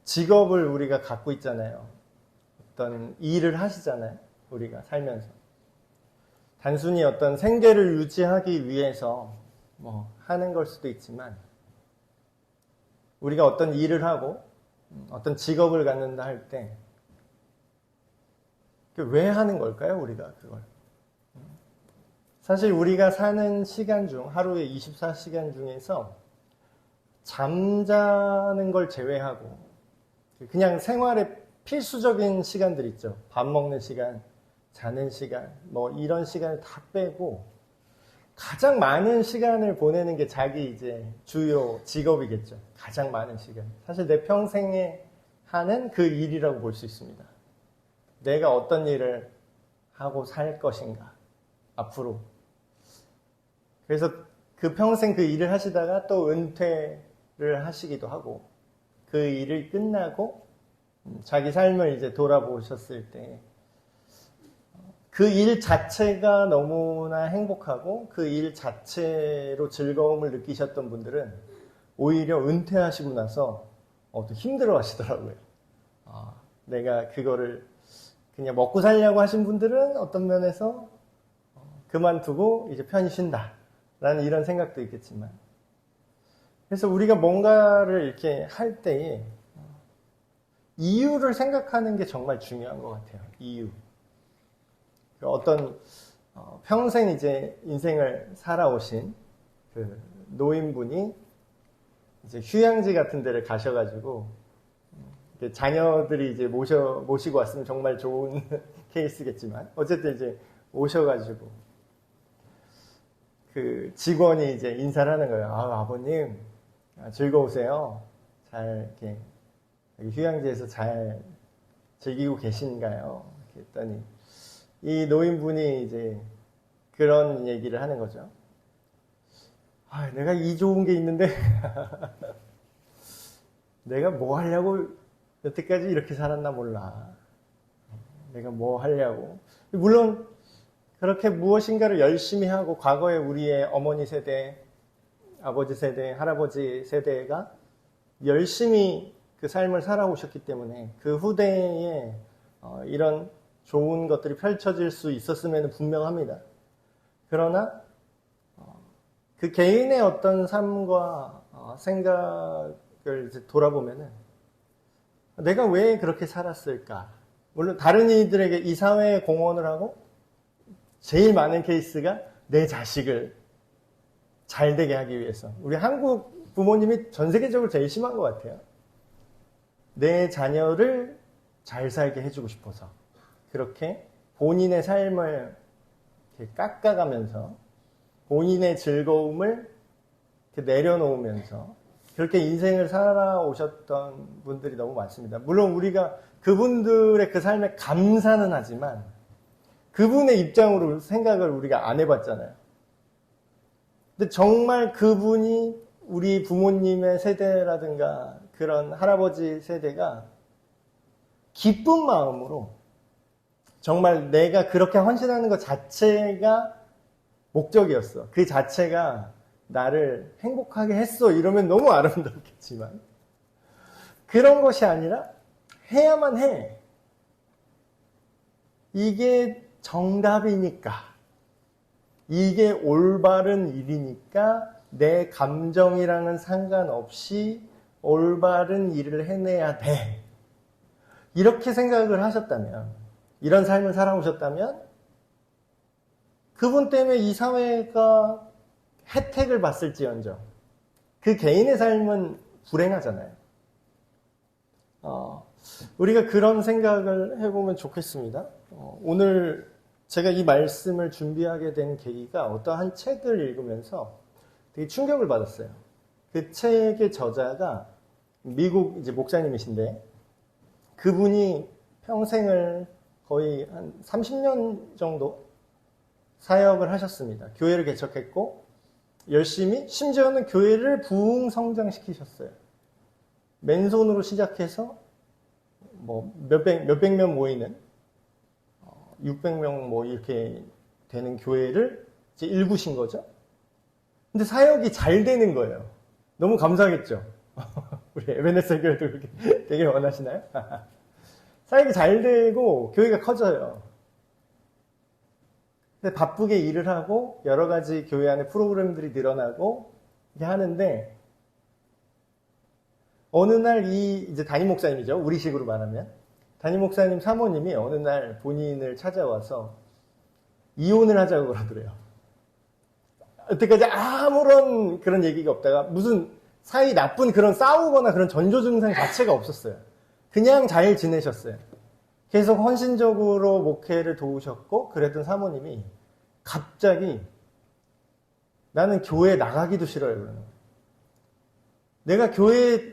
직업을 우리가 갖고 있잖아요. 어떤 일을 하시잖아요. 우리가 살면서. 단순히 어떤 생계를 유지하기 위해서 뭐 하는 걸 수도 있지만, 우리가 어떤 일을 하고 어떤 직업을 갖는다 할 때 왜 하는 걸까요? 우리가 그걸. 사실 우리가 사는 시간 중, 하루에 24시간 중에서 잠자는 걸 제외하고 그냥 생활의 필수적인 시간들 있죠. 밥 먹는 시간, 자는 시간, 뭐 이런 시간을 다 빼고 가장 많은 시간을 보내는 게 자기 이제 주요 직업이겠죠. 가장 많은 시간. 사실 내 평생에 하는 그 일이라고 볼 수 있습니다. 내가 어떤 일을 하고 살 것인가, 앞으로. 그래서 그 평생 그 일을 하시다가 또 은퇴를 하시기도 하고, 그 일을 끝나고 자기 삶을 이제 돌아보셨을 때 그 일 자체가 너무나 행복하고 그 일 자체로 즐거움을 느끼셨던 분들은 오히려 은퇴하시고 나서 또 힘들어 하시더라고요. 내가 그거를 그냥 먹고 살려고 하신 분들은 어떤 면에서 그만두고 이제 편히 쉰다 라는 이런 생각도 있겠지만, 그래서 우리가 뭔가를 이렇게 할 때에 이유를 생각하는 게 정말 중요한 것 같아요. 이유. 어떤 평생 이제 인생을 살아오신 그 노인분이 이제 휴양지 같은 데를 가셔가지고 자녀들이 이제 모시고 왔으면 정말 좋은 케이스겠지만, 어쨌든 이제 오셔가지고 그 직원이 이제 인사를 하는 거예요. 아버님 즐거우세요? 잘 이렇게 휴양지에서 잘 즐기고 계신가요? 이렇게 했더니 이 노인분이 이제 그런 얘기를 하는 거죠. 내가 이 좋은 게 있는데 내가 뭐 하려고 여태까지 이렇게 살았나 몰라. 내가 뭐 하려고. 물론 그렇게 무엇인가를 열심히 하고 과거에 우리의 어머니 세대, 아버지 세대, 할아버지 세대가 열심히 그 삶을 살아오셨기 때문에 그 후대에 이런 좋은 것들이 펼쳐질 수 있었음에는 분명합니다. 그러나 그 개인의 어떤 삶과 생각을 이제 돌아보면은 내가 왜 그렇게 살았을까? 물론 다른 이들에게 이 사회에 공헌을 하고 제일 많은 케이스가 내 자식을 잘 되게 하기 위해서. 우리 한국 부모님이 전 세계적으로 제일 심한 것 같아요. 내 자녀를 잘 살게 해주고 싶어서 그렇게 본인의 삶을 이렇게 깎아가면서 본인의 즐거움을 이렇게 내려놓으면서 그렇게 인생을 살아오셨던 분들이 너무 많습니다. 물론 우리가 그분들의 그 삶에 감사는 하지만 그분의 입장으로 생각을 우리가 안 해봤잖아요. 근데 정말 그분이 우리 부모님의 세대라든가 그런 할아버지 세대가 기쁜 마음으로 정말 내가 그렇게 헌신하는 것 자체가 목적이었어. 그 자체가 나를 행복하게 했어. 이러면 너무 아름답겠지만 그런 것이 아니라 해야만 해. 이게 정답이니까. 이게 올바른 일이니까 내 감정이랑은 상관없이 올바른 일을 해내야 돼. 이렇게 생각을 하셨다면, 이런 삶을 살아오셨다면 그분 때문에 이 사회가 혜택을 봤을지언정 그 개인의 삶은 불행하잖아요. 우리가 그런 생각을 해보면 좋겠습니다. 오늘 제가 이 말씀을 준비하게 된 계기가 어떠한 책을 읽으면서 되게 충격을 받았어요. 그 책의 저자가 미국 이제 목사님이신데 그분이 평생을 거의 한 30년 정도 사역을 하셨습니다. 교회를 개척했고 열심히 심지어는 교회를 부흥 성장시키셨어요. 맨손으로 시작해서 뭐 몇백 명 모이는 600명 뭐 이렇게 되는 교회를 이제 일구신 거죠. 근데 사역이 잘 되는 거예요. 너무 감사하겠죠. 우리 에베네셀 교회도 그렇게 되게 원하시나요? 사역이 잘 되고 교회가 커져요. 근데 바쁘게 일을 하고 여러 가지 교회 안에 프로그램들이 늘어나고 이렇게 하는데 어느 날 이제 담임 목사님이죠. 우리식으로 말하면 담임 목사님 사모님이 어느 날 본인을 찾아와서 이혼을 하자고 그러더래요. 여태까지 아무런 그런 얘기가 없다가 무슨 사이 나쁜 그런 싸우거나 그런 전조 증상 자체가 없었어요. 그냥 잘 지내셨어요. 계속 헌신적으로 목회를 도우셨고 그랬던 사모님이 갑자기 나는 교회에 나가기도 싫어요. 그러는 거예요.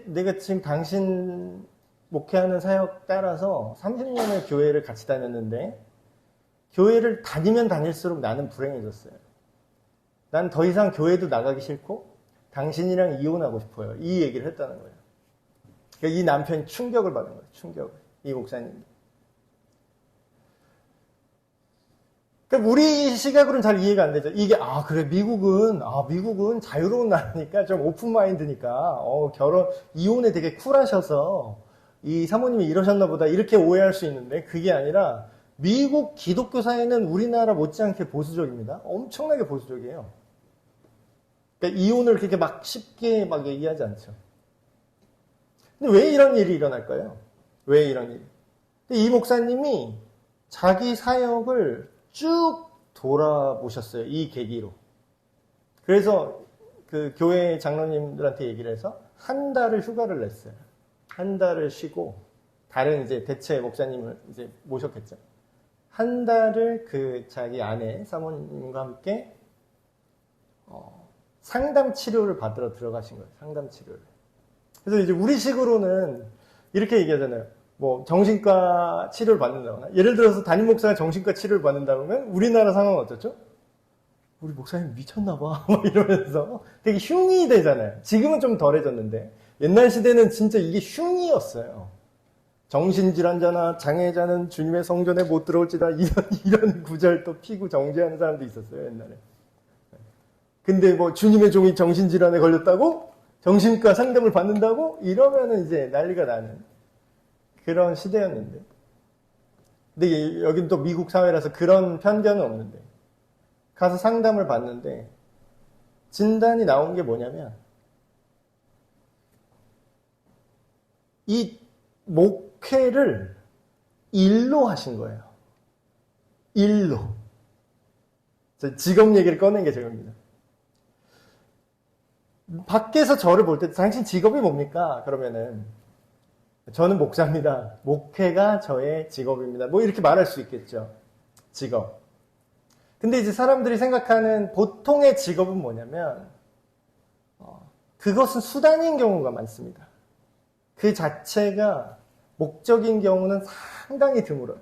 내가 지금 당신 목회하는 사역 따라서 30년을 교회를 같이 다녔는데 교회를 다니면 다닐수록 나는 불행해졌어요. 난 더 이상 교회도 나가기 싫고 당신이랑 이혼하고 싶어요. 이 얘기를 했다는 거예요. 그러니까 이 남편이 충격을 받은 거예요. 충격을. 이 목사님이. 그러니까 우리 시각으로는 잘 이해가 안 되죠. 이게 그래 미국은 자유로운 나라니까 좀 오픈 마인드니까 이혼에 되게 쿨하셔서 이 사모님이 이러셨나 보다 이렇게 오해할 수 있는데 그게 아니라 미국 기독교 사회는 우리나라 못지않게 보수적입니다. 엄청나게 보수적이에요. 그러니까 이혼을 그렇게 막 쉽게 막 얘기하지 않죠. 근데 왜 이런 일이 일어날까요? 왜 이런 일이? 이 목사님이 자기 사역을 쭉 돌아보셨어요. 이 계기로. 그래서 그 교회 장로님들한테 얘기를 해서 한 달을 휴가를 냈어요. 한 달을 쉬고 다른 이제 대체 목사님을 이제 모셨겠죠. 한 달을 그 자기 아내 사모님과 함께 상담 치료를 받으러 들어가신 거예요. 상담 치료를. 그래서 이제 우리식으로는 이렇게 얘기하잖아요. 뭐 정신과 치료를 받는다거나 예를 들어서 담임 목사가 정신과 치료를 받는다 그러면 우리나라 상황은 어떻죠? 우리 목사님 미쳤나 봐 이러면서 되게 흉이 되잖아요. 지금은 좀 덜해졌는데 옛날 시대는 진짜 이게 흉이었어요. 정신질환자나 장애자는 주님의 성전에 못 들어올지다 이런 구절 또 피고 정죄하는 사람도 있었어요. 옛날에. 근데 뭐 주님의 종이 정신질환에 걸렸다고? 정신과 상담을 받는다고? 이러면은 이제 난리가 나는 그런 시대였는데. 근데 여긴 또 미국 사회라서 그런 편견은 없는데. 가서 상담을 받는데 진단이 나온 게 뭐냐면 이 목회를 일로 하신 거예요. 일로. 직업 얘기를 꺼낸 게 저겁니다. 밖에서 저를 볼 때 당신 직업이 뭡니까? 그러면은 저는 목사입니다. 목회가 저의 직업입니다. 뭐 이렇게 말할 수 있겠죠. 직업. 근데 이제 사람들이 생각하는 보통의 직업은 뭐냐면 그것은 수단인 경우가 많습니다. 그 자체가 목적인 경우는 상당히 드물어요.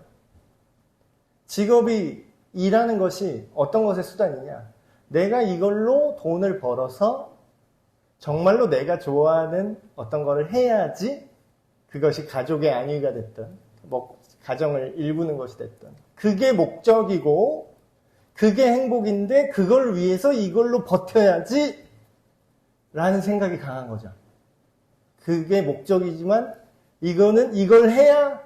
직업이 일하는 것이 어떤 것의 수단이냐? 내가 이걸로 돈을 벌어서 정말로 내가 좋아하는 어떤 거를 해야지 그것이 가족의 안위가 됐든 뭐 가정을 일구는 것이 됐든 그게 목적이고 그게 행복인데 그걸 위해서 이걸로 버텨야지 라는 생각이 강한 거죠. 그게 목적이지만 이걸 해야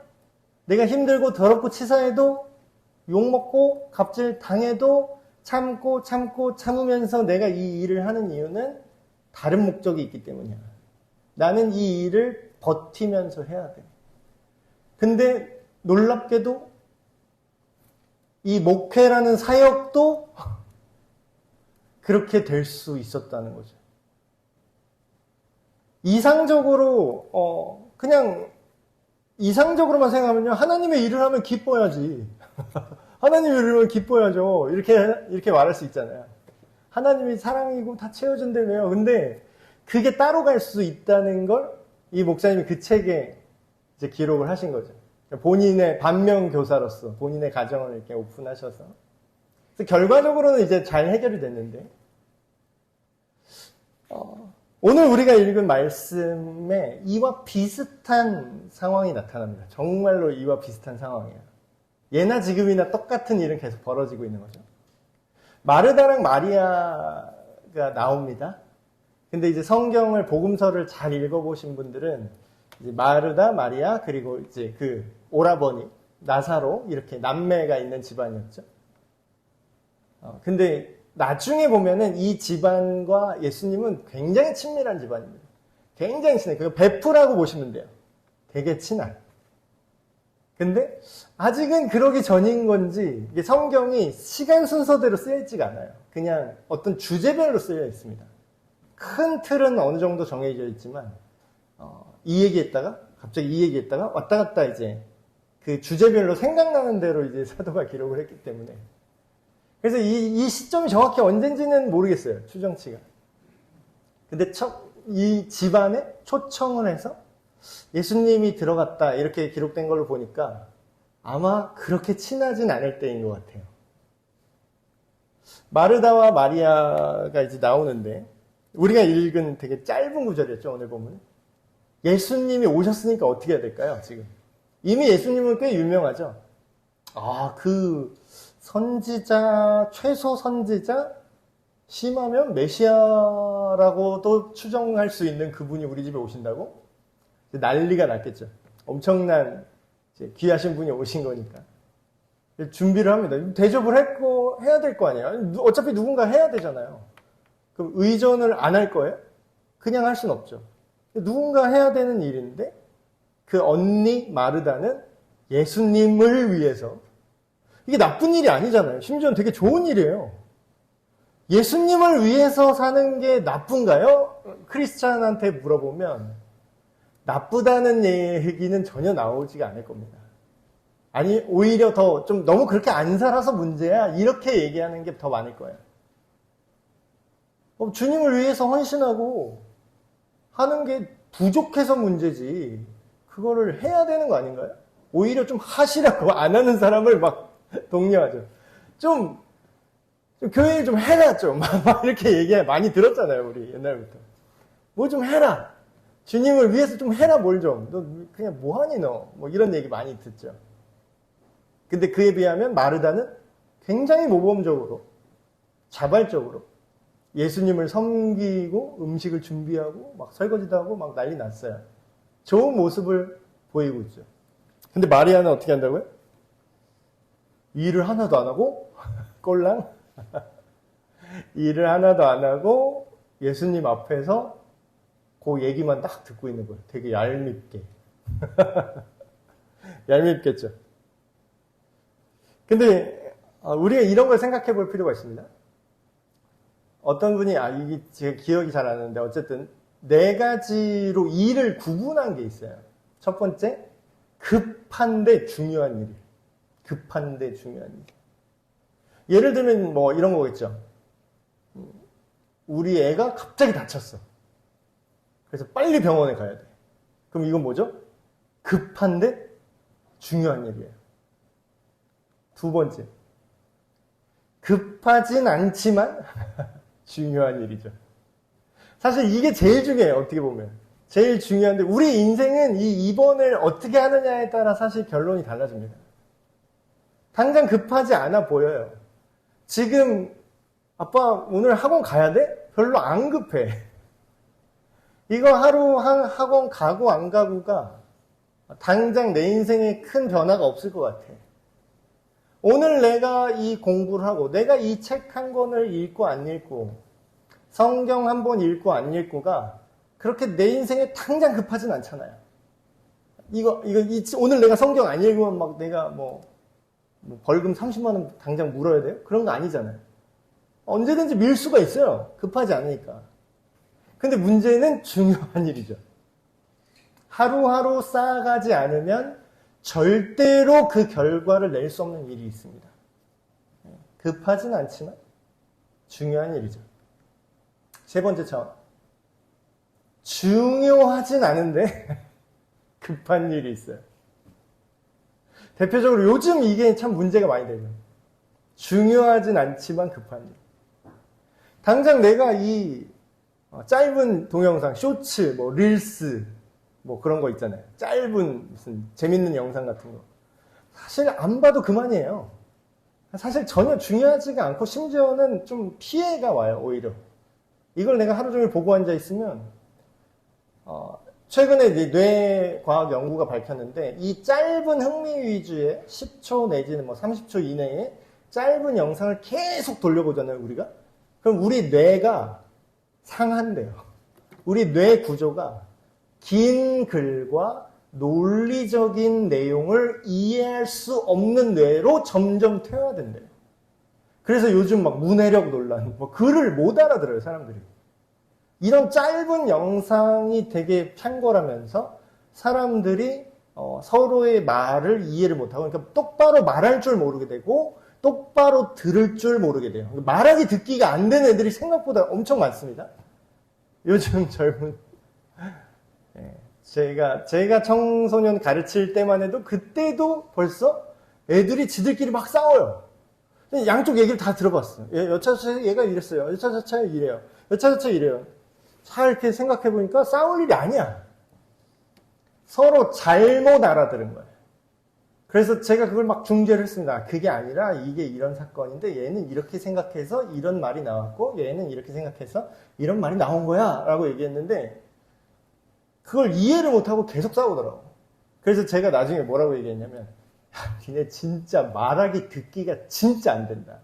내가 힘들고 더럽고 치사해도 욕먹고 갑질 당해도 참으면서 내가 이 일을 하는 이유는 다른 목적이 있기 때문이야. 나는 이 일을 버티면서 해야 돼. 근데 놀랍게도 이 목회라는 사역도 그렇게 될 수 있었다는 거죠. 이상적으로 그냥 이상적으로만 생각하면요. 하나님의 일을 하면 기뻐야지. 하나님의 일을 하면 기뻐야죠. 이렇게 말할 수 있잖아요. 하나님이 사랑이고 다 채워준다며요. 근데 그게 따로 갈 수 있다는 걸 이 목사님이 그 책에 이제 기록을 하신 거죠. 본인의 반면교사로서 본인의 가정을 이렇게 오픈하셔서. 그래서 결과적으로는 이제 잘 해결이 됐는데, 오늘 우리가 읽은 말씀에 이와 비슷한 상황이 나타납니다. 정말로 이와 비슷한 상황이에요. 예나 지금이나 똑같은 일은 계속 벌어지고 있는 거죠. 마르다랑 마리아가 나옵니다. 근데 이제 성경을, 복음서를 잘 읽어보신 분들은 이제 마르다, 마리아, 그리고 이제 그 오라버니, 나사로, 이렇게 남매가 있는 집안이었죠. 근데 나중에 보면은 이 집안과 예수님은 굉장히 친밀한 집안입니다. 굉장히 친해요. 그거 베프라고 보시면 돼요. 되게 친한. 근데 아직은 그러기 전인 건지 이게 성경이 시간 순서대로 쓰여 있지가 않아요. 그냥 어떤 주제별로 쓰여 있습니다. 큰 틀은 어느 정도 정해져 있지만 이 얘기했다가 갑자기 이 얘기했다가 왔다 갔다 이제 그 주제별로 생각나는 대로 이제 사도가 기록을 했기 때문에 그래서 이 시점이 정확히 언젠지는 모르겠어요. 추정치가. 근데 이 집안에 초청을 해서 예수님이 들어갔다 이렇게 기록된 걸로 보니까 아마 그렇게 친하진 않을 때인 것 같아요. 마르다와 마리아가 이제 나오는데 우리가 읽은 되게 짧은 구절이었죠. 오늘 보면 예수님이 오셨으니까 어떻게 해야 될까요? 지금 이미 예수님은 꽤 유명하죠. 그 선지자, 최소 선지자, 심하면 메시아라고도 추정할 수 있는 그분이 우리 집에 오신다고? 난리가 났겠죠. 엄청난 귀하신 분이 오신 거니까. 준비를 합니다. 대접을 했고 해야 될 거 아니에요. 어차피 누군가 해야 되잖아요. 그럼 의존을 안 할 거예요? 그냥 할 수는 없죠. 누군가 해야 되는 일인데 그 언니 마르다는 예수님을 위해서 이게 나쁜 일이 아니잖아요. 심지어는 되게 좋은 일이에요. 예수님을 위해서 사는 게 나쁜가요? 크리스찬한테 물어보면 나쁘다는 얘기는 전혀 나오지가 않을 겁니다. 아니 오히려 더 좀 너무 그렇게 안 살아서 문제야 이렇게 얘기하는 게 더 많을 거예요. 주님을 위해서 헌신하고 하는 게 부족해서 문제지 그거를 해야 되는 거 아닌가요? 오히려 좀 하시라고 안 하는 사람을 막 독려하죠. 좀 교회 좀 해라 좀 막 이렇게 얘기 많이 들었잖아요. 우리 옛날부터. 뭐 좀 해라. 주님을 위해서 좀 해라 뭘 좀. 너 그냥 뭐하니 너. 뭐 이런 얘기 많이 듣죠. 근데 그에 비하면 마르다는 굉장히 모범적으로 자발적으로 예수님을 섬기고 음식을 준비하고 막 설거지도 하고 막 난리 났어요. 좋은 모습을 보이고 있죠. 근데 마리아는 어떻게 한다고요? 일을 하나도 안 하고 꼴랑 일을 하나도 안 하고 예수님 앞에서 그 얘기만 딱 듣고 있는 거예요. 되게 얄밉게. 얄밉겠죠. 근데 우리가 이런 걸 생각해 볼 필요가 있습니다. 어떤 분이 이게 제가 기억이 잘 안 나는데 어쨌든 네 가지로 일을 구분한 게 있어요. 첫 번째, 급한데 중요한 일. 급한데 중요한 일. 예를 들면 뭐 이런 거겠죠. 우리 애가 갑자기 다쳤어. 그래서 빨리 병원에 가야 돼. 그럼 이건 뭐죠? 급한데 중요한 일이에요. 두 번째, 급하진 않지만 중요한 일이죠. 사실 이게 제일 중요해요. 어떻게 보면. 제일 중요한데 우리 인생은 이 입원을 어떻게 하느냐에 따라 사실 결론이 달라집니다. 당장 급하지 않아 보여요. 지금 아빠 오늘 학원 가야 돼? 별로 안 급해. 이거 하루 학원 가고 안 가고가 당장 내 인생에 큰 변화가 없을 것 같아. 오늘 내가 이 공부를 하고 내가 이 책 한 권을 읽고 안 읽고 성경 한 번 읽고 안 읽고가 그렇게 내 인생에 당장 급하진 않잖아요. 오늘 내가 성경 안 읽으면 막 내가 뭐 벌금 30만 원 당장 물어야 돼요? 그런 거 아니잖아요. 언제든지 밀 수가 있어요. 급하지 않으니까. 근데 문제는 중요한 일이죠. 하루하루 쌓아가지 않으면 절대로 그 결과를 낼 수 없는 일이 있습니다. 급하진 않지만 중요한 일이죠. 세 번째 차원. 중요하진 않은데 급한 일이 있어요. 대표적으로 요즘 이게 참 문제가 많이 되죠. 중요하진 않지만 급한 일. 당장 내가 이 짧은 동영상, 쇼츠, 뭐 릴스, 뭐 그런 거 있잖아요. 짧은 무슨 재밌는 영상 같은 거. 사실 안 봐도 그만이에요. 사실 전혀 중요하지가 않고 심지어는 좀 피해가 와요, 오히려. 이걸 내가 하루 종일 보고 앉아 있으면 최근에 이제 뇌과학 연구가 밝혔는데 이 짧은 흥미 위주의 10초 내지는 뭐 30초 이내에 짧은 영상을 계속 돌려보잖아요, 우리가. 그럼 우리 뇌가 상한대요. 우리 뇌 구조가 긴 글과 논리적인 내용을 이해할 수 없는 뇌로 점점 퇴화된대요. 그래서 요즘 막 문해력 논란, 뭐 글을 못 알아들어요, 사람들이. 이런 짧은 영상이 되게 편골하면서 사람들이 서로의 말을 이해를 못하고, 그러니까 똑바로 말할 줄 모르게 되고 똑바로 들을 줄 모르게 돼요. 말하기 듣기가 안 되는 애들이 생각보다 엄청 많습니다. 요즘 젊은 제가 청소년 가르칠 때만 해도 그때도 벌써 애들이 지들끼리 막 싸워요. 양쪽 얘기를 다 들어봤어요. 여차저차 얘가 이랬어요. 여차저차 이래요. 여차저차 이래요. 잘 이렇게 생각해 보니까 싸울 일이 아니야. 서로 잘못 알아들은 거예요. 그래서 제가 그걸 막 중재를 했습니다. 그게 아니라 이게 이런 사건인데 얘는 이렇게 생각해서 이런 말이 나왔고 얘는 이렇게 생각해서 이런 말이 나온 거야 라고 얘기했는데 그걸 이해를 못하고 계속 싸우더라고. 그래서 제가 나중에 뭐라고 얘기했냐면 니네 진짜 말하기 듣기가 진짜 안 된다.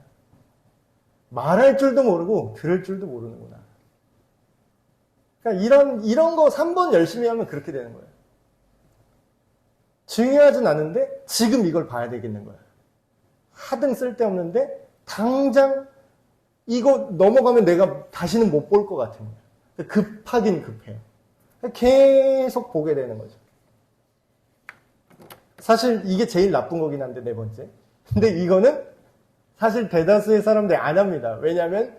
말할 줄도 모르고 들을 줄도 모르는구나. 그러니까 이런 거 3번 열심히 하면 그렇게 되는 거예요. 중요하진 않은데 지금 이걸 봐야 되겠는 거야. 하등 쓸데없는데 당장 이거 넘어가면 내가 다시는 못 볼 것 같은 거야. 급하긴 급해요. 계속 보게 되는 거죠. 사실 이게 제일 나쁜 거긴 한데 네 번째. 근데 이거는 사실 대다수의 사람들이 안 합니다. 왜냐하면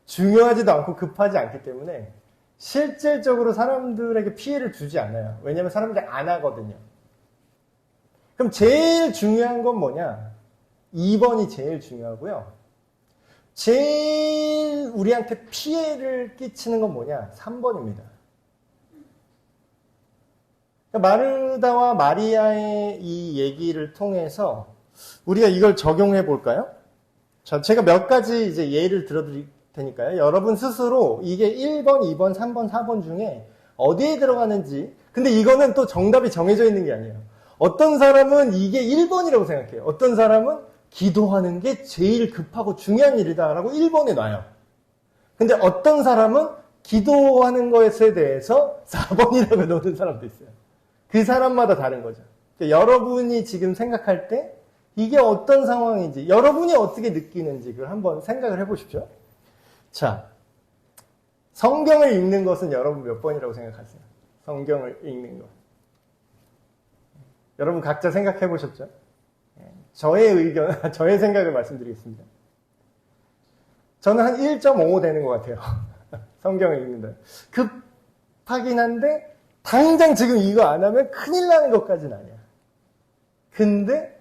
중요하지도 않고 급하지 않기 때문에 실질적으로 사람들에게 피해를 주지 않아요. 왜냐하면 사람들이 안 하거든요. 그럼 제일 중요한 건 뭐냐? 2번이 제일 중요하고요. 제일 우리한테 피해를 끼치는 건 뭐냐? 3번입니다. 마르다와 마리아의 이 얘기를 통해서 우리가 이걸 적용해 볼까요? 자, 제가 몇 가지 이제 예를 들어드릴 테니까요. 여러분 스스로 이게 1번, 2번, 3번, 4번 중에 어디에 들어가는지. 근데 이거는 또 정답이 정해져 있는 게 아니에요. 어떤 사람은 이게 1번이라고 생각해요. 어떤 사람은 기도하는 게 제일 급하고 중요한 일이다라고 1번에 놔요. 근데 어떤 사람은 기도하는 것에 대해서 4번이라고 놓는 사람도 있어요. 그 사람마다 다른 거죠. 그러니까 여러분이 지금 생각할 때 이게 어떤 상황인지, 여러분이 어떻게 느끼는지 그걸 한번 생각을 해보십시오. 자, 성경을 읽는 것은 여러분 몇 번이라고 생각하세요? 성경을 읽는 것. 여러분 각자 생각해 보셨죠? 저의 의견, 저의 생각을 말씀드리겠습니다. 저는 한 1.5 되는 것 같아요. 성경을 읽는다. 급하긴 한데 당장 지금 이거 안 하면 큰일 나는 것까지는 아니야. 근데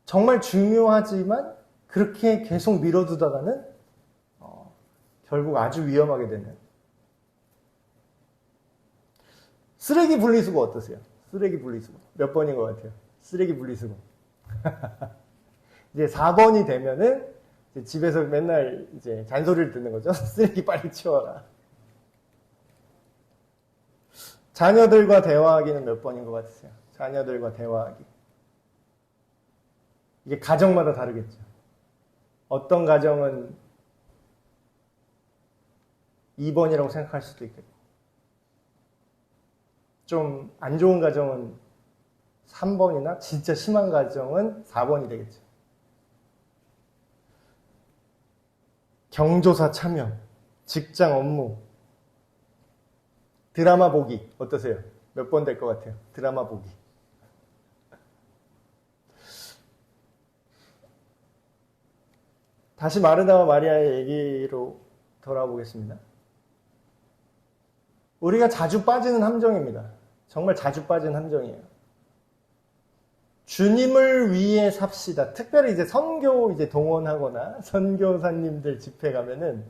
정말 중요하지만 그렇게 계속 미뤄두다가는 결국 아주 위험하게 되는. 쓰레기 분리수거 어떠세요? 쓰레기 분리수거. 몇 번인 것 같아요? 쓰레기 분리수거. 이제 4번이 되면은 이제 집에서 맨날 이제 잔소리를 듣는 거죠. 쓰레기 빨리 치워라. 자녀들과 대화하기는 몇 번인 것 같으세요? 자녀들과 대화하기. 이게 가정마다 다르겠죠. 어떤 가정은 2번이라고 생각할 수도 있겠고, 좀 안 좋은 가정은 3번이나 진짜 심한 가정은 4번이 되겠죠. 경조사 참여, 직장 업무, 드라마 보기 어떠세요? 몇 번 될 것 같아요? 드라마 보기. 다시 마르다와 마리아의 얘기로 돌아보겠습니다. 우리가 자주 빠지는 함정입니다. 정말 자주 빠지는 함정이에요. 주님을 위해 삽시다. 특별히 이제 선교 이제 동원하거나 선교사님들 집회 가면은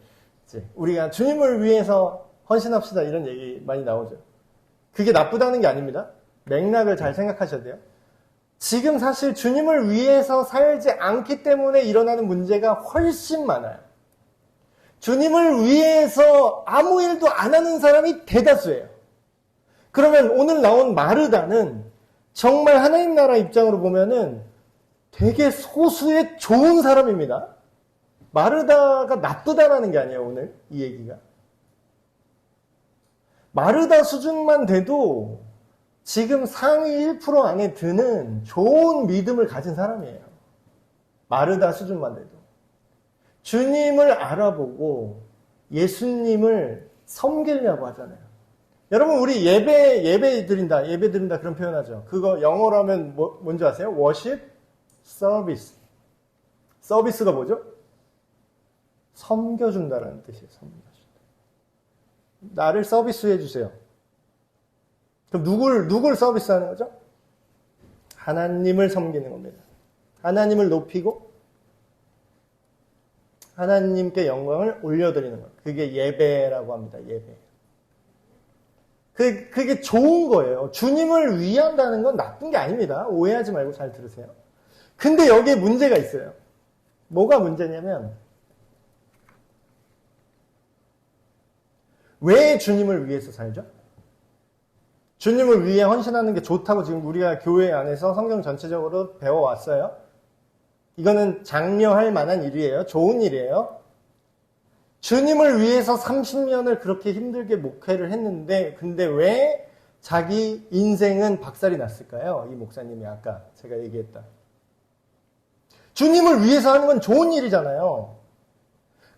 이제 우리가 주님을 위해서 헌신합시다 이런 얘기 많이 나오죠. 그게 나쁘다는 게 아닙니다. 맥락을 잘 생각하셔야 돼요. 지금 사실 주님을 위해서 살지 않기 때문에 일어나는 문제가 훨씬 많아요. 주님을 위해서 아무 일도 안 하는 사람이 대다수예요. 그러면 오늘 나온 마르다는 정말 하나님 나라 입장으로 보면은 되게 소수의 좋은 사람입니다. 마르다가 나쁘다라는 게 아니에요, 오늘 이 얘기가. 마르다 수준만 돼도 지금 상위 1% 안에 드는 좋은 믿음을 가진 사람이에요. 마르다 수준만 돼도. 주님을 알아보고 예수님을 섬기려고 하잖아요. 여러분, 우리 예배 드린다 그런 표현하죠. 그거 영어로 하면 뭔지 아세요? worship, service. 서비스가 뭐죠? 섬겨준다라는 뜻이에요. 섬겨준다. 나를 서비스해 주세요. 그럼 누굴 서비스하는 거죠? 하나님을 섬기는 겁니다. 하나님을 높이고 하나님께 영광을 올려드리는 거예요. 그게 예배라고 합니다. 예배. 그게 좋은 거예요. 주님을 위한다는 건 나쁜 게 아닙니다. 오해하지 말고 잘 들으세요. 근데 여기에 문제가 있어요. 뭐가 문제냐면 왜 주님을 위해서 살죠? 주님을 위해 헌신하는 게 좋다고 지금 우리가 교회 안에서 성경 전체적으로 배워왔어요. 이거는 장려할 만한 일이에요. 좋은 일이에요. 주님을 위해서 30년을 그렇게 힘들게 목회를 했는데 근데 왜 자기 인생은 박살이 났을까요? 이 목사님이 아까 제가 얘기했다. 주님을 위해서 하는 건 좋은 일이잖아요.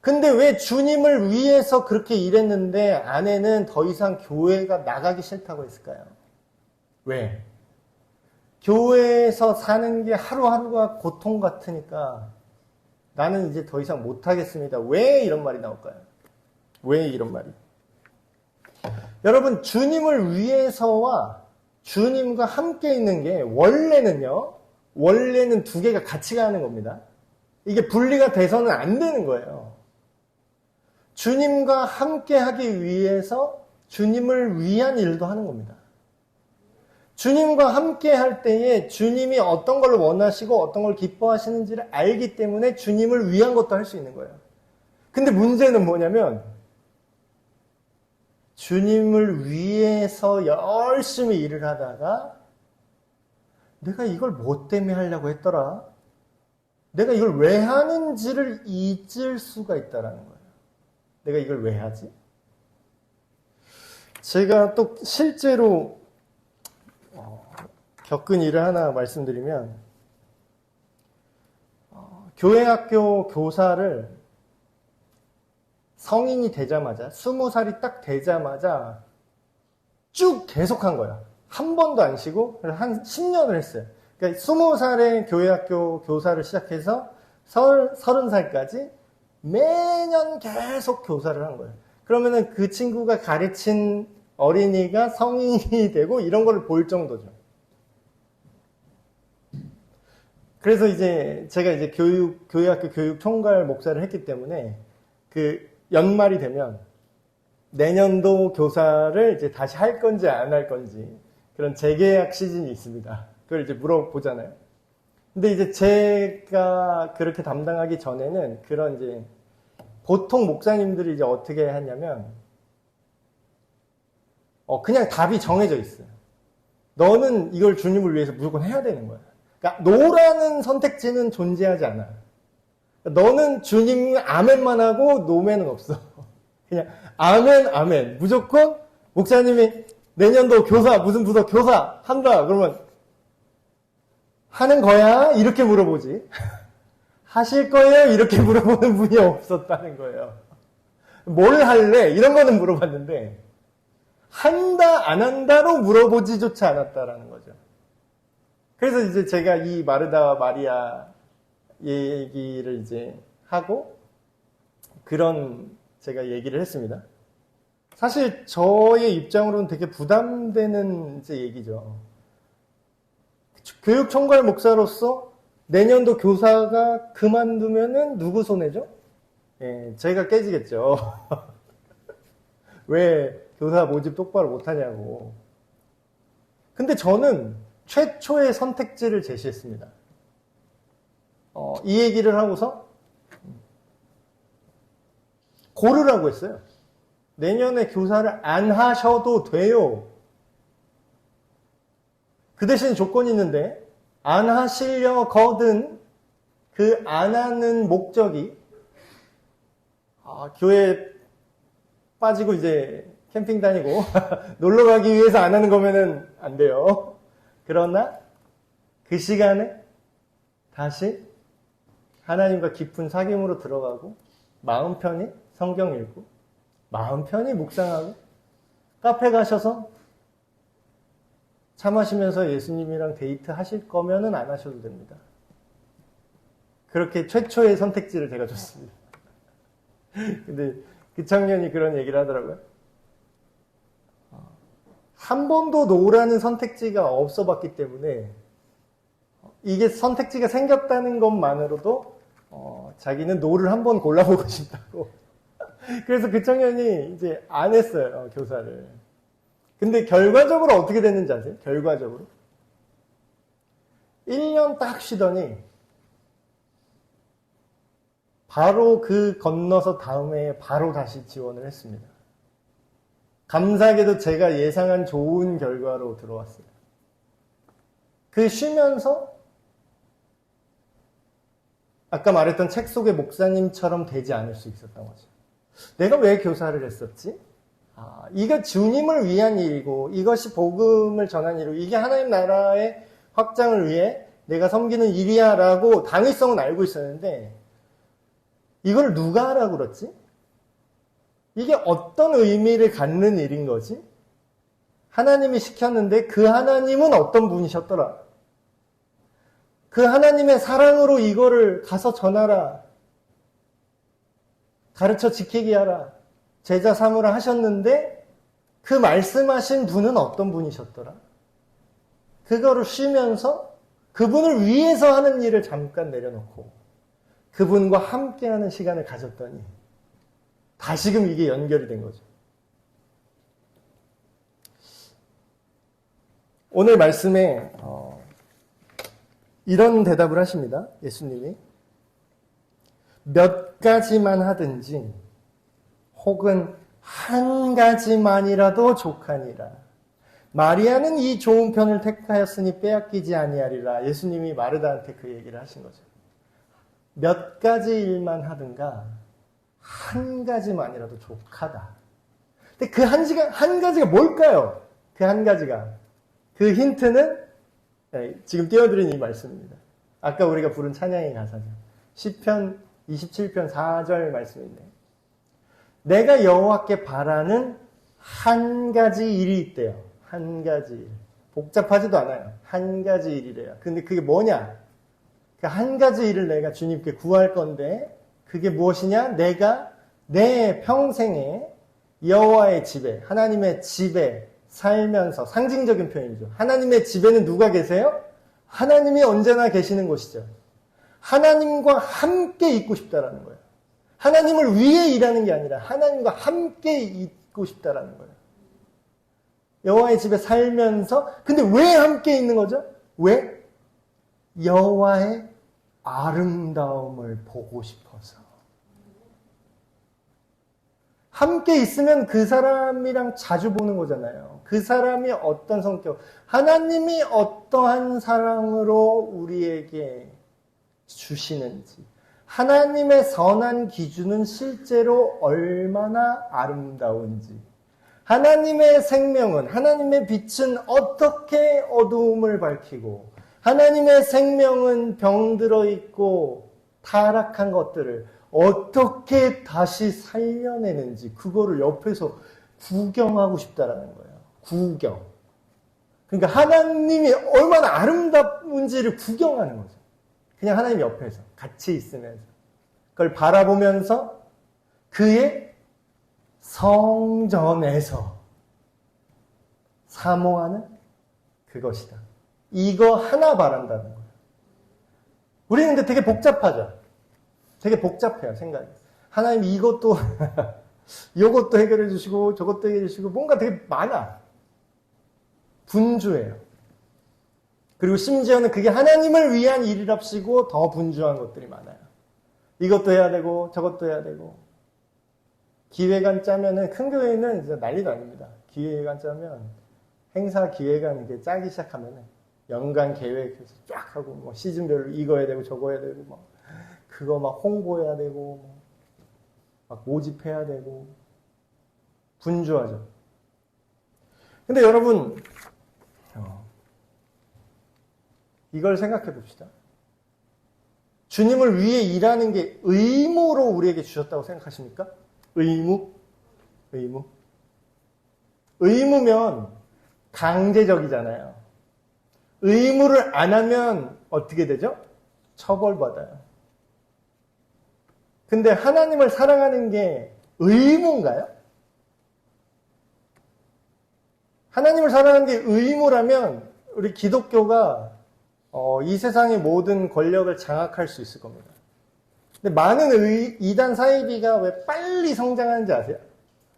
근데 왜 주님을 위해서 그렇게 일했는데 아내는 더 이상 교회가 나가기 싫다고 했을까요? 왜? 교회에서 사는 게 하루하루가 고통 같으니까 나는 이제 더 이상 못하겠습니다. 왜 이런 말이 나올까요? 왜 이런 말이? 여러분, 주님을 위해서와 주님과 함께 있는 게 원래는 두 개가 같이 가는 겁니다. 이게 분리가 돼서는 안 되는 거예요. 주님과 함께 하기 위해서 주님을 위한 일도 하는 겁니다. 주님과 함께 할 때에 주님이 어떤 걸 원하시고 어떤 걸 기뻐하시는지를 알기 때문에 주님을 위한 것도 할 수 있는 거예요. 근데 문제는 뭐냐면 주님을 위해서 열심히 일을 하다가 내가 이걸 뭐 때문에 하려고 했더라? 내가 이걸 왜 하는지를 잊을 수가 있다라는 거예요. 내가 이걸 왜 하지? 제가 또 실제로 겪은 일을 하나 말씀드리면 교회 학교 교사를 성인이 되자마자 20살이 딱 되자마자 쭉 계속한 거야. 한 번도 안 쉬고 한 10년을 했어요. 그러니까 20살에 교회 학교 교사를 시작해서 30살까지 매년 계속 교사를 한 거예요. 그러면은 그 친구가 가르친 어린이가 성인이 되고 이런 걸 볼 정도죠. 그래서 이제 제가 이제 교회학교 교육 총괄 목사를 했기 때문에 그 연말이 되면 내년도 교사를 이제 다시 할 건지 안 할 건지 그런 재계약 시즌이 있습니다. 그걸 이제 물어보잖아요. 근데 이제 제가 그렇게 담당하기 전에는 그런 이제 보통 목사님들이 이제 어떻게 하냐면 그냥 답이 정해져 있어요. 너는 이걸 주님을 위해서 무조건 해야 되는 거야. 그러니까 노라는 선택지는 존재하지 않아. 너는 주님 아멘만 하고 노매는 없어. 그냥 아멘. 무조건 목사님이 내년도 교사 무슨 부서 교사 한다 그러면 하는 거야? 이렇게 물어보지. 하실 거예요? 이렇게 물어보는 분이 없었다는 거예요. 뭘 할래? 이런 거는 물어봤는데 한다 안 한다로 물어보지조차 않았다라는 거죠. 그래서 이제 제가 이 마르다와 마리아 얘기를 이제 하고 그런 제가 얘기를 했습니다. 사실 저의 입장으로는 되게 부담되는 이제 얘기죠. 교육 총괄 목사로서 내년도 교사가 그만두면은 누구 손해죠? 예, 제가 깨지겠죠. 왜 교사 모집 똑바로 못하냐고. 근데 저는 최초의 선택지를 제시했습니다. 이 얘기를 하고서 고르라고 했어요. 내년에 교사를 안 하셔도 돼요. 그 대신 조건이 있는데 안 하시려거든 그 안 하는 목적이 교회 빠지고 이제 캠핑 다니고 놀러 가기 위해서 안 하는 거면은 안 돼요. 그러나 그 시간에 다시 하나님과 깊은 사귐으로 들어가고 마음 편히 성경 읽고 마음 편히 묵상하고 카페 가셔서 차 마시면서 예수님이랑 데이트 하실 거면은 안 하셔도 됩니다. 그렇게 최초의 선택지를 제가 줬습니다. 근데 그 청년이 그런 얘기를 하더라고요. 한 번도 노라는 선택지가 없어 봤기 때문에 이게 선택지가 생겼다는 것만으로도 자기는 노를 한 번 골라보고 싶다고. 그래서 그 청년이 이제 안 했어요, 교사를. 근데 결과적으로 어떻게 됐는지 아세요? 결과적으로 1년 딱 쉬더니 바로 그 건너서 다음 해에 바로 다시 지원을 했습니다. 감사하게도 제가 예상한 좋은 결과로 들어왔어요. 그 쉬면서 아까 말했던 책 속의 목사님처럼 되지 않을 수 있었던 거죠. 내가 왜 교사를 했었지? 이게 주님을 위한 일이고 이것이 복음을 전하는 일이고 이게 하나님 나라의 확장을 위해 내가 섬기는 일이야 라고 당위성은 알고 있었는데 이걸 누가 하라고 그랬지? 이게 어떤 의미를 갖는 일인 거지? 하나님이 시켰는데 그 하나님은 어떤 분이셨더라? 그 하나님의 사랑으로 이거를 가서 전하라. 가르쳐 지키게 하라. 제자 삼으라 하셨는데 그 말씀하신 분은 어떤 분이셨더라? 그거를 쉬면서 그분을 위해서 하는 일을 잠깐 내려놓고 그분과 함께하는 시간을 가졌더니 다시금 이게 연결이 된 거죠. 오늘 말씀에 이런 대답을 하십니다. 예수님이 몇 가지만 하든지 혹은 한 가지만이라도 족하니라. 마리아는 이 좋은 편을 택하였으니 빼앗기지 아니하리라. 예수님이 마르다한테 그 얘기를 하신 거죠. 몇 가지 일만 하든가 한 가지만이라도 족하다. 근데 그 한 가지가 뭘까요? 그 한 가지가. 그 힌트는 지금 띄워드린 이 말씀입니다. 아까 우리가 부른 찬양의 가사죠. 시편 27편 4절 말씀인데 내가 여호와께 바라는 한 가지 일이 있대요. 한 가지 일. 복잡하지도 않아요. 한 가지 일이래요. 근데 그게 뭐냐? 그 한 가지 일을 내가 주님께 구할 건데 그게 무엇이냐? 내가 내 평생에 여호와의 집에, 하나님의 집에 살면서 상징적인 표현이죠. 하나님의 집에는 누가 계세요? 하나님이 언제나 계시는 곳이죠. 하나님과 함께 있고 싶다라는 거예요. 하나님을 위해 일하는 게 아니라 하나님과 함께 있고 싶다라는 거예요. 여호와의 집에 살면서 근데 왜 함께 있는 거죠? 왜? 여호와의 아름다움을 보고 싶어서. 함께 있으면 그 사람이랑 자주 보는 거잖아요. 그 사람이 어떤 성격, 하나님이 어떠한 사랑으로 우리에게 주시는지, 하나님의 선한 기준은 실제로 얼마나 아름다운지, 하나님의 생명은, 하나님의 빛은 어떻게 어두움을 밝히고, 하나님의 생명은 병들어 있고 타락한 것들을 어떻게 다시 살려내는지 그거를 옆에서 구경하고 싶다라는 거예요. 구경. 그러니까 하나님이 얼마나 아름다운지를 구경하는 거죠. 그냥 하나님 옆에서 같이 있으면서 그걸 바라보면서 그의 성전에서 사모하는 그것이다. 이거 하나 바란다는 거예요. 우리는 근데 되게 복잡하죠. 되게 복잡해요, 생각이. 하나님 이것도 이것도 해결해 주시고 저것도 해결해 주시고 뭔가 되게 많아. 분주해요. 그리고 심지어는 그게 하나님을 위한 일이랍시고 더 분주한 것들이 많아요. 이것도 해야 되고 저것도 해야 되고 기획안 짜면은 큰 교회는 이제 난리도 아닙니다. 기획안 짜면 행사 기획안 이렇게 짜기 시작하면은 연간 계획해서 쫙 하고 뭐 시즌별로 이거 해야 되고 저거 해야 되고 막 그거 막 홍보해야 되고 막 모집해야 되고 분주하죠. 근데 여러분 이걸 생각해 봅시다. 주님을 위해 일하는 게 의무로 우리에게 주셨다고 생각하십니까? 의무? 의무면 강제적이잖아요. 의무를 안 하면 어떻게 되죠? 처벌받아요. 근데 하나님을 사랑하는 게 의무인가요? 하나님을 사랑하는 게 의무라면 우리 기독교가 이 세상의 모든 권력을 장악할 수 있을 겁니다. 근데 많은 이단 사이비가 왜 빨리 성장하는지 아세요?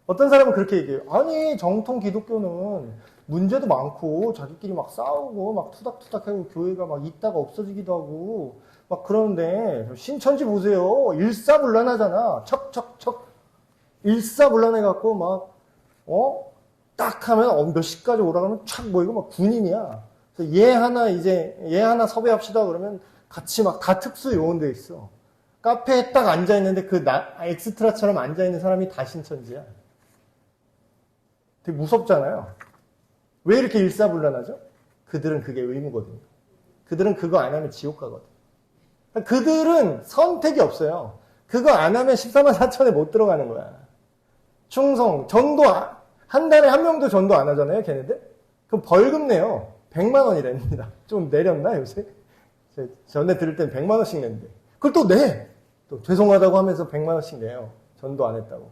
어떤 사람은 그렇게 얘기해요. 아니 정통 기독교는 문제도 많고 자기끼리 막 싸우고 막 투닥투닥하고 교회가 막 있다가 없어지기도 하고 막 그러는데 신천지 보세요. 일사불란하잖아. 척척척 일사불란해갖고 막 딱 하면 몇 시까지 오라가면 촥 모이고 막 군인이야. 그래서 얘 하나 섭외합시다 그러면 같이 막 다 특수 요원돼 있어. 카페에 딱 앉아있는데 엑스트라처럼 앉아있는 사람이 다 신천지야. 되게 무섭잖아요. 왜 이렇게 일사불란하죠? 그들은 그게 의무거든요. 그들은 그거 안 하면 지옥 가거든. 그들은 선택이 없어요. 그거 안 하면 14만 4천에 못 들어가는 거야. 충성, 전도, 한 달에 한 명도 전도 안 하잖아요, 걔네들? 그럼 벌금 내요. 100만 원이랍니다. 좀 내렸나, 요새? 전에 들을 땐 100만 원씩 냈는데. 그걸 또 내! 또 죄송하다고 하면서 100만 원씩 내요. 전도 안 했다고.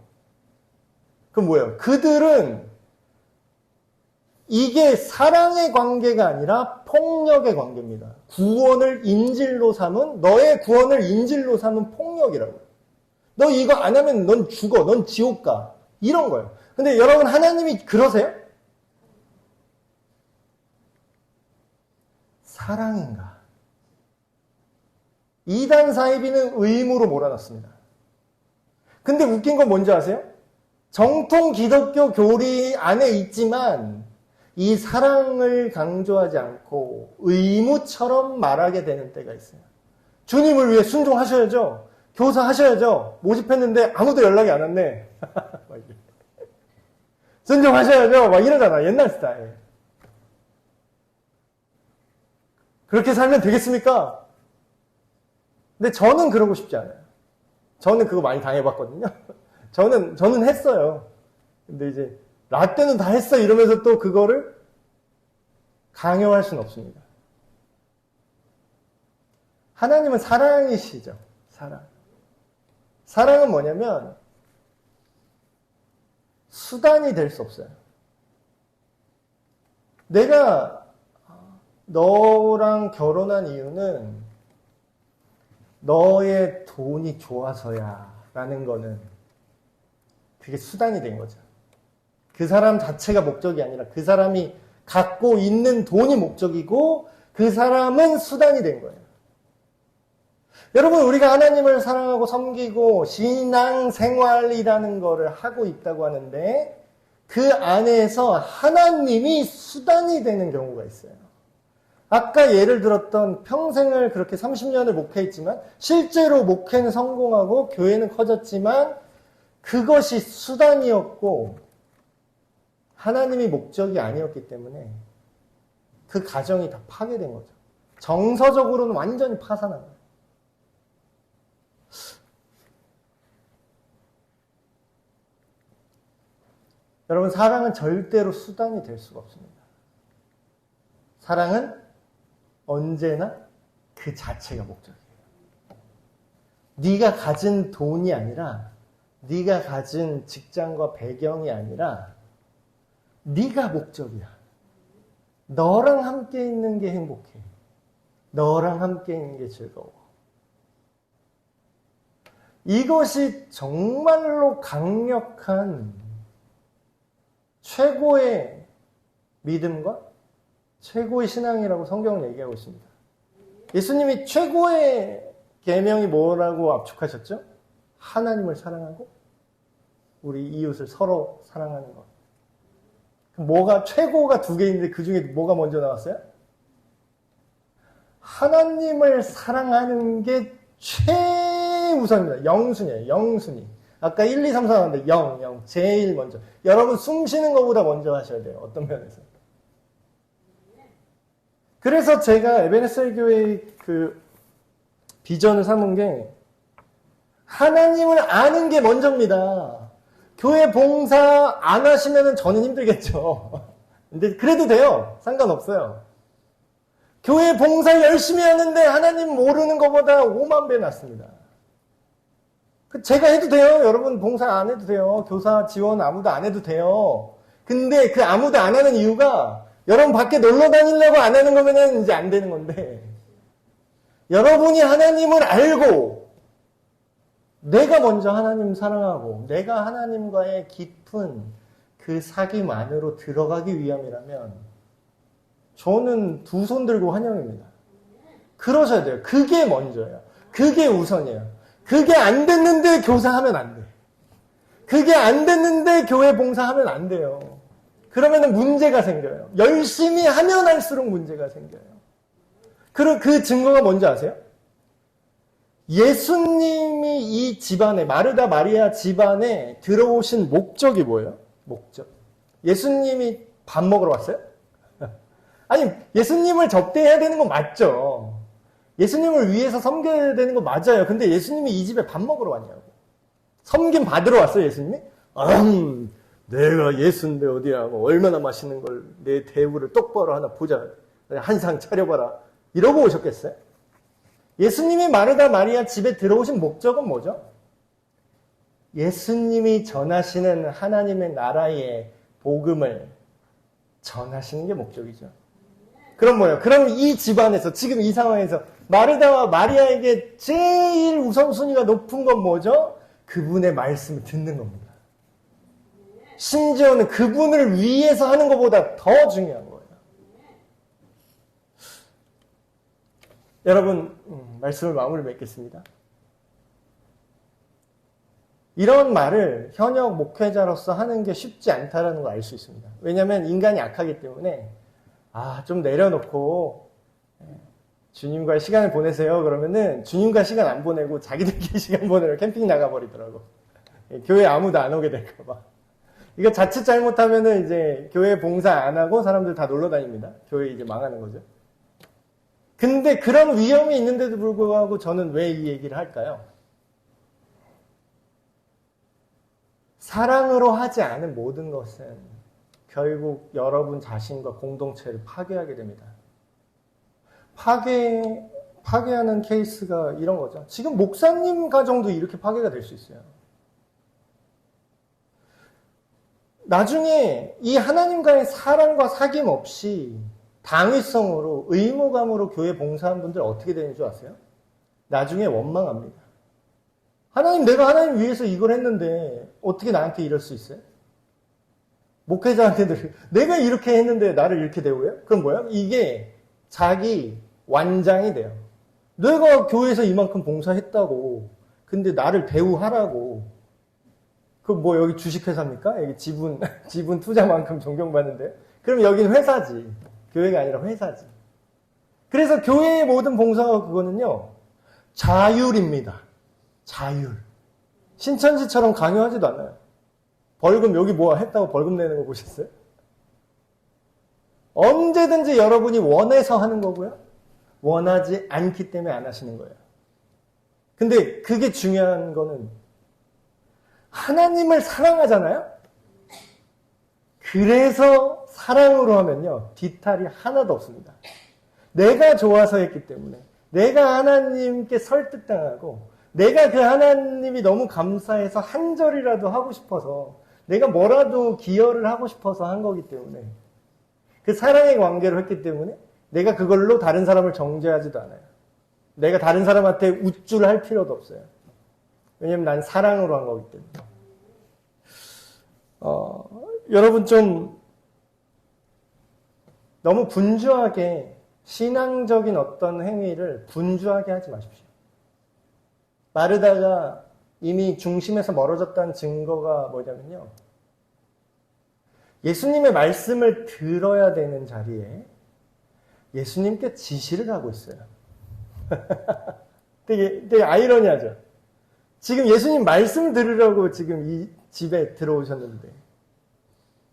그럼 뭐예요? 그들은 이게 사랑의 관계가 아니라 폭력의 관계입니다. 구원을 인질로 삼은, 너의 구원을 인질로 삼은 폭력이라고요. 너 이거 안 하면 넌 죽어. 넌 지옥 가. 이런 거예요. 근데 여러분 하나님이 그러세요? 사랑인가? 이단 사이비는 의무로 몰아넣습니다. 근데 웃긴 건 뭔지 아세요? 정통 기독교 교리 안에 있지만 이 사랑을 강조하지 않고 의무처럼 말하게 되는 때가 있어요. 주님을 위해 순종하셔야죠. 교사하셔야죠. 모집했는데 아무도 연락이 안 왔네. 순종하셔야죠. 막 이러잖아. 옛날 스타일. 그렇게 살면 되겠습니까? 근데 저는 그러고 싶지 않아요. 저는 그거 많이 당해봤거든요. 저는 했어요. 근데 이제 라떼는 다 했어 이러면서 또 그거를 강요할 수는 없습니다. 하나님은 사랑이시죠. 사랑. 사랑은 뭐냐면 수단이 될 수 없어요. 내가 너랑 결혼한 이유는 너의 돈이 좋아서야 라는 거는 그게 수단이 된 거죠. 그 사람 자체가 목적이 아니라 그 사람이 갖고 있는 돈이 목적이고 그 사람은 수단이 된 거예요. 여러분 우리가 하나님을 사랑하고 섬기고 신앙생활이라는 거를 하고 있다고 하는데 그 안에서 하나님이 수단이 되는 경우가 있어요. 아까 예를 들었던 평생을 그렇게 30년을 목회했지만 실제로 목회는 성공하고 교회는 커졌지만 그것이 수단이었고 하나님이 목적이 아니었기 때문에 그 가정이 다 파괴된 거죠. 정서적으로는 완전히 파산한 거예요. 여러분 사랑은 절대로 수단이 될 수가 없습니다. 사랑은 언제나 그 자체가 목적이에요. 네가 가진 돈이 아니라 네가 가진 직장과 배경이 아니라 네가 목적이야. 너랑 함께 있는 게 행복해. 너랑 함께 있는 게 즐거워. 이것이 정말로 강력한 최고의 믿음과 최고의 신앙이라고 성경은 얘기하고 있습니다. 예수님이 최고의 계명이 뭐라고 압축하셨죠? 하나님을 사랑하고 우리 이웃을 서로 사랑하는 것. 뭐가 최고가 두 개인데 그 중에 뭐가 먼저 나왔어요? 하나님을 사랑하는 게 최우선입니다. 영순이에요. 영순위. 아까 1, 2, 3, 4 나왔는데 0. 제일 먼저. 여러분 숨 쉬는 것보다 먼저 하셔야 돼요. 어떤 면에서. 그래서 제가 에베네셀 교회의 그 비전을 삼은 게 하나님을 아는 게 먼저입니다. 교회 봉사 안 하시면 저는 힘들겠죠. 근데 그래도 돼요. 상관없어요. 교회 봉사 열심히 하는데 하나님 모르는 것보다 5만 배 낫습니다. 제가 해도 돼요. 여러분 봉사 안 해도 돼요. 교사 지원 아무도 안 해도 돼요. 근데 그 아무도 안 하는 이유가 여러분 밖에 놀러 다니려고 안 하는 거면 이제 안 되는 건데 여러분이 하나님을 알고 내가 먼저 하나님 사랑하고 내가 하나님과의 깊은 그 사귐 안으로 들어가기 위함이라면 저는 두 손 들고 환영입니다. 그러셔야 돼요. 그게 먼저예요. 그게 우선이에요. 그게 안 됐는데 교사하면 안 돼. 그게 안 됐는데 교회 봉사하면 안 돼요. 그러면 문제가 생겨요. 열심히 하면 할수록 문제가 생겨요. 그럼 그 증거가 뭔지 아세요? 예수님이 이 집안에, 마르다 마리아 집안에 들어오신 목적이 뭐예요? 목적. 예수님이 밥 먹으러 왔어요? 아니, 예수님을 접대해야 되는 건 맞죠. 예수님을 위해서 섬겨야 되는 건 맞아요. 근데 예수님이 이 집에 밥 먹으러 왔냐고. 섬김 받으러 왔어요, 예수님이? 내가 예수인데 어디야. 뭐 얼마나 맛있는 걸 내 대우를 똑바로 하나 보자. 한 상 차려봐라. 이러고 오셨겠어요? 예수님이 마르다 마리아 집에 들어오신 목적은 뭐죠? 예수님이 전하시는 하나님의 나라의 복음을 전하시는 게 목적이죠. 그럼 뭐예요? 그럼 이 집안에서 지금 이 상황에서 마르다와 마리아에게 제일 우선순위가 높은 건 뭐죠? 그분의 말씀을 듣는 겁니다. 심지어는 그분을 위해서 하는 것보다 더 중요한 거예요. 여러분, 말씀을 마무리 맺겠습니다. 이런 말을 현역 목회자로서 하는 게 쉽지 않다는 걸 알 수 있습니다. 왜냐하면 인간이 악하기 때문에 좀 내려놓고 주님과 시간을 보내세요. 그러면은 주님과 시간 안 보내고 자기들끼리 시간 보내러 캠핑 나가버리더라고. 교회 아무도 안 오게 될까 봐. 이거 자칫 잘못하면은 이제 교회 봉사 안 하고 사람들 다 놀러 다닙니다. 교회 이제 망하는 거죠. 근데 그런 위험이 있는데도 불구하고 저는 왜 이 얘기를 할까요? 사랑으로 하지 않은 모든 것은 결국 여러분 자신과 공동체를 파괴하게 됩니다. 파괴하는 케이스가 이런 거죠. 지금 목사님 가정도 이렇게 파괴가 될 수 있어요. 나중에 이 하나님과의 사랑과 사귐 없이 당위성으로 의무감으로 교회 봉사한 분들 어떻게 되는 줄 아세요? 나중에 원망합니다. 하나님, 내가 하나님 위해서 이걸 했는데 어떻게 나한테 이럴 수 있어요? 목회자한테도 내가 이렇게 했는데 나를 이렇게 대우해요? 그럼 뭐야? 이게 자기 완장이 돼요. 내가 교회에서 이만큼 봉사했다고 근데 나를 대우하라고. 그럼 뭐 여기 주식회사입니까? 여기 지분 투자만큼 존경받는데? 그럼 여긴 회사지. 교회가 아니라 회사지. 그래서 교회의 모든 봉사가 그거는요, 자율입니다. 자율. 신천지처럼 강요하지도 않아요. 벌금 여기 뭐 했다고 벌금 내는 거 보셨어요? 언제든지 여러분이 원해서 하는 거고요. 원하지 않기 때문에 안 하시는 거예요. 근데 그게 중요한 거는 하나님을 사랑하잖아요? 그래서 사랑으로 하면요, 뒤탈이 하나도 없습니다. 내가 좋아서 했기 때문에, 내가 하나님께 설득당하고, 내가 그 하나님이 너무 감사해서 한 절이라도 하고 싶어서, 내가 뭐라도 기여를 하고 싶어서 한 거기 때문에, 그 사랑의 관계로 했기 때문에, 내가 그걸로 다른 사람을 정죄하지도 않아요. 내가 다른 사람한테 우쭐을 할 필요도 없어요. 왜냐면 난 사랑으로 한 거기 때문에. 여러분 좀 너무 분주하게 신앙적인 어떤 행위를 분주하게 하지 마십시오. 마르다가 이미 중심에서 멀어졌다는 증거가 뭐냐면요. 예수님의 말씀을 들어야 되는 자리에 예수님께 지시를 하고 있어요. 되게 아이러니하죠. 지금 예수님 말씀 들으려고 지금 이 집에 들어오셨는데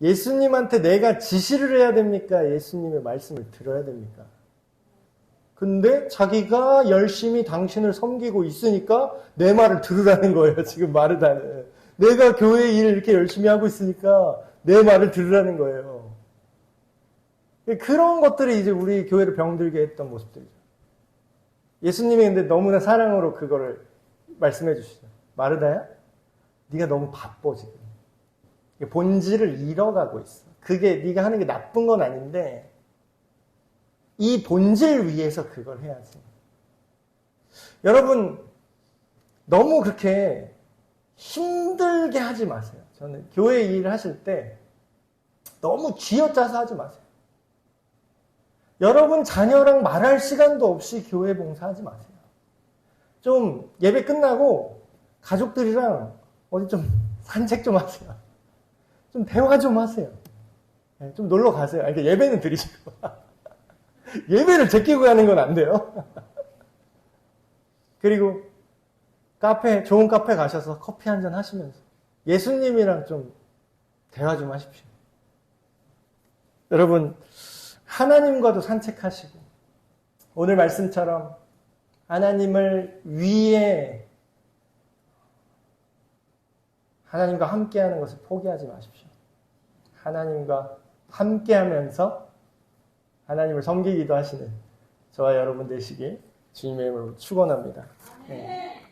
예수님한테 내가 지시를 해야 됩니까? 예수님의 말씀을 들어야 됩니까? 근데 자기가 열심히 당신을 섬기고 있으니까 내 말을 들으라는 거예요. 지금 마르다는. 내가 교회 일을 이렇게 열심히 하고 있으니까 내 말을 들으라는 거예요. 그런 것들이 이제 우리 교회를 병들게 했던 모습들이죠. 예수님이 근데 너무나 사랑으로 그거를 말씀해 주시죠. 마르다야, 네가 너무 바빠 지금. 본질을 잃어가고 있어. 그게 네가 하는 게 나쁜 건 아닌데 이 본질 위해서 그걸 해야지. 여러분 너무 그렇게 힘들게 하지 마세요. 저는 교회 일을 하실 때 너무 쥐어짜서 하지 마세요. 여러분 자녀랑 말할 시간도 없이 교회 봉사하지 마세요. 좀 예배 끝나고 가족들이랑 어디 좀 산책 좀 하세요. 좀 대화 좀 하세요. 좀 놀러 가세요. 그러니까 예배는 드리시고 예배를 제끼고 가는 건 안 돼요. 그리고 좋은 카페 가셔서 커피 한잔 하시면서 예수님이랑 좀 대화 좀 하십시오. 여러분 하나님과도 산책하시고 오늘 말씀처럼 하나님을 위해 하나님과 함께하는 것을 포기하지 마십시오. 하나님과 함께하면서 하나님을 섬기기도 하시는 저와 여러분 되시길 주님의 이름으로 축원합니다. 네.